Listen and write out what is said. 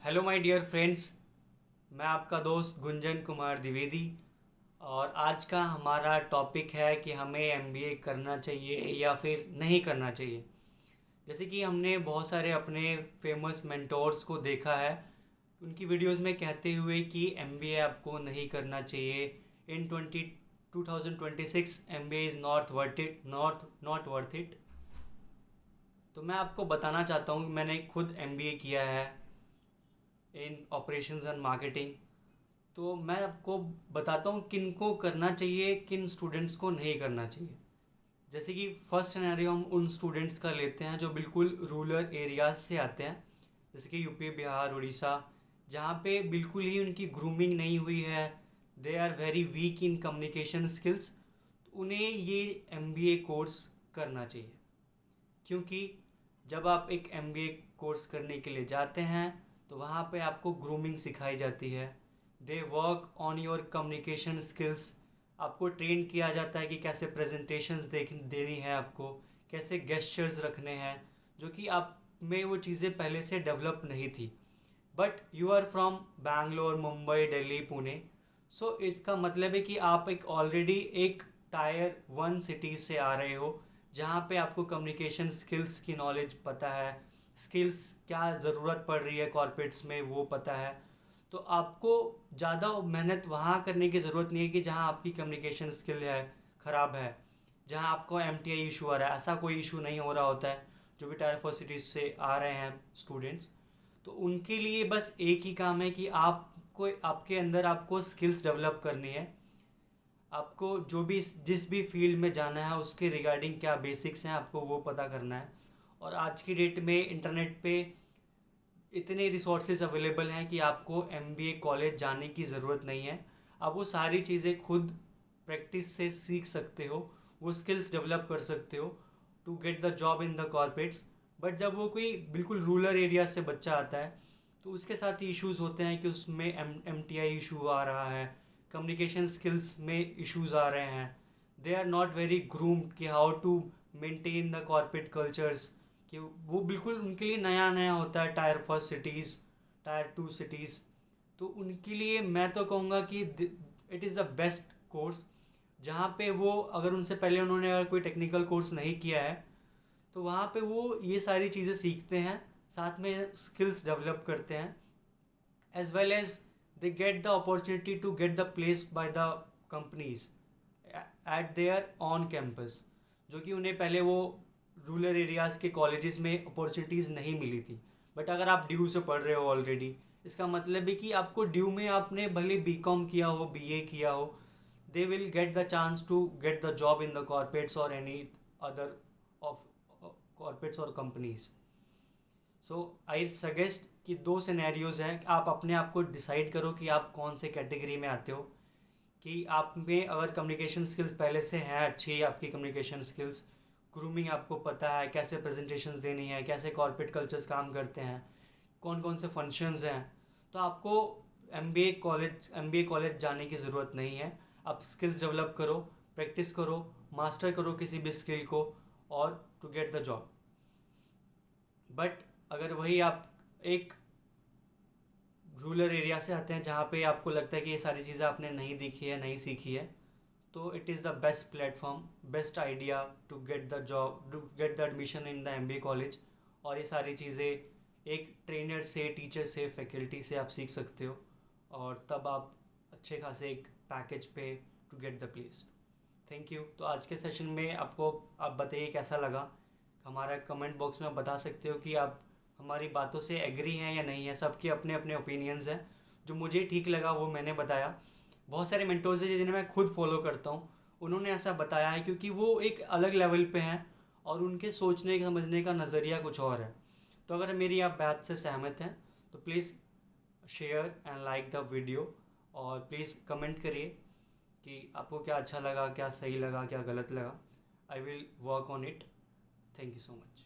Hello my dear friends. मैं आपका दोस्त गुंजन कुमार द्विवेदी। और आज का हमारा टॉपिक है कि हमें एमबीए करना चाहिए या फिर नहीं करना चाहिए। जैसे कि हमने बहुत सारे अपने फेमस मेंटोर्स को देखा है, उनकी वीडियोस में कहते हुए कि एमबीए आपको नहीं करना चाहिए। इन 2026 MBA is not worth it. तो मैं आपको बताना चाहता हूँ कि मैंने खुद एमबीए किया है इन ऑपरेशंस एंड मार्केटिंग। तो मैं आपको बताता हूँ किन को करना चाहिए, किन स्टूडेंट्स को नहीं करना चाहिए। जैसे कि फर्स्ट सिनेरियो हम उन स्टूडेंट्स का लेते हैं जो बिल्कुल रूरल एरियाज से आते हैं, जैसे कि यूपी, बिहार, उड़ीसा, जहाँ पे बिल्कुल ही उनकी ग्रूमिंग नहीं हुई है। They are very weak in communication skills. तो उन्हें ये एमबीए कोर्स करना चाहिए, क्योंकि जब आप एक एमबीए कोर्स करने के लिए जाते हैं तो वहाँ पे आपको ग्रूमिंग सिखाई जाती है। They work on your communication skills. आपको ट्रेन किया जाता है कि कैसे प्रेजेंटेशंस देनी है, आपको कैसे गेस्चर्स रखने हैं, जो कि आप में वो चीज़ें पहले से डेवलप नहीं थी। But you are from Bangalore, Mumbai, Delhi, Pune. So इसका मतलब है कि आप एक ऑलरेडी एक टायर 1 सिटी से आ रहे हो, जहाँ पे आपको कम्युनिकेशन स्किल्स की नॉलेज पता है, स्किल्स क्या ज़रूरत पड़ रही है कॉर्पोरेट्स में वो पता है। तो आपको ज़्यादा मेहनत वहाँ करने की ज़रूरत नहीं है कि जहाँ आपकी कम्युनिकेशन स्किल है ख़राब है, जहाँ आपको एमटीआई इशू आ रहा है। ऐसा कोई इशू नहीं हो रहा होता है जो भी टायर 4 सिटीज़ से आ रहे हैं स्टूडेंट्स। तो उनके लिए बस एक ही काम है कि आपको आपके अंदर आपको स्किल्स डेवलप करनी है। आपको जो भी जिस भी फील्ड में जाना है उसके रिगार्डिंग क्या बेसिक्स हैं आपको वो पता करना है। और आज की डेट में इंटरनेट पे इतने रिसोर्सेज अवेलेबल हैं कि आपको एमबीए कॉलेज जाने की ज़रूरत नहीं है। आप वो सारी चीज़ें खुद प्रैक्टिस से सीख सकते हो, वो स्किल्स डेवलप कर सकते हो to get the job in the corporates. But जब वो कोई बिल्कुल रूरल एरिया से बच्चा आता है तो उसके साथ इश्यूज़ होते हैं कि उसमें एम टी आई इशू आ रहा है, कम्युनिकेशन स्किल्स में इश्यूज़ आ रहे हैं। They are not very groomed कि how to maintain the corporate cultures, कि वो बिल्कुल उनके लिए नया नया होता है। Tier 1 cities, tier 2 cities. तो उनके लिए मैं तो कहूँगा कि it is the best course, जहाँ पे वो अगर उनसे पहले उन्होंने अगर कोई टेक्निकल कोर्स नहीं किया है तो वहाँ पे वो ये सारी चीज़ें सीखते हैं, साथ में स्किल्स डेवलप करते हैं, as well as they get the opportunity to get the place by the companies at there on campus, जो कि उन्हें पहले वो रूरल एरियाज़ के कॉलेजेस में अपॉर्चुनिटीज़ नहीं मिली थी। बट अगर आप ड्यू से पढ़ रहे हो ऑलरेडी, इसका मतलब है कि आपको ड्यू में आपने भले बीकॉम किया हो, बीए किया हो, they will get the chance to get the job in the corporates और एनी अदर ऑफ कॉर्पोरेट्स और कंपनीज। सो आई सजेस्ट कि दो सिनेरियोज हैं, आप अपने आप को डिसाइड करो कि आप कौन से कैटेगरी में आते हो। कि आप में अगर कम्युनिकेशन स्किल्स पहले से हैं अच्छी, आपकी कम्युनिकेशन स्किल्स, ग्रूमिंग आपको पता है, कैसे प्रेजेंटेशंस देनी है, कैसे कॉर्पोरेट कल्चर्स काम करते हैं, कौन कौन से फंक्शंस हैं, तो आपको एमबीए कॉलेज जाने की ज़रूरत नहीं है। आप स्किल्स डेवलप करो, प्रैक्टिस करो, मास्टर करो किसी भी स्किल को, और to get the job. But अगर वही आप एक रूरल एरिया से आते हैं जहाँ पे आपको लगता है कि ये सारी चीज़ें आपने नहीं देखी है, नहीं सीखी है, तो it is the best platform, best idea to get the job, to get the admission in the MBA college. और ये सारी चीज़ें एक ट्रेनर से, टीचर से, फैकल्टी से आप सीख सकते हो, और तब आप अच्छे खासे एक पैकेज पे to get the place. Thank you. तो आज के सेशन में आपको आप बताइए कैसा लगा। हमारा कमेंट बॉक्स में बता सकते हो कि आप हमारी बातों से एग्री हैं या नहीं है। सबके अपने अपने ओपिनियंस हैं, जो मुझे ठीक लगा वो मैंने बताया। बहुत सारे मेंटोर्स हैं जिन्हें मैं खुद फॉलो करता हूँ, उन्होंने ऐसा बताया है क्योंकि वो एक अलग लेवल पे हैं और उनके सोचने समझने का नज़रिया कुछ और है। तो अगर मेरी आप बात से सहमत हैं तो please share and like the video, और प्लीज़ कमेंट करिए कि आपको क्या अच्छा लगा, क्या सही लगा, क्या गलत लगा। I will work on it. Thank you so much.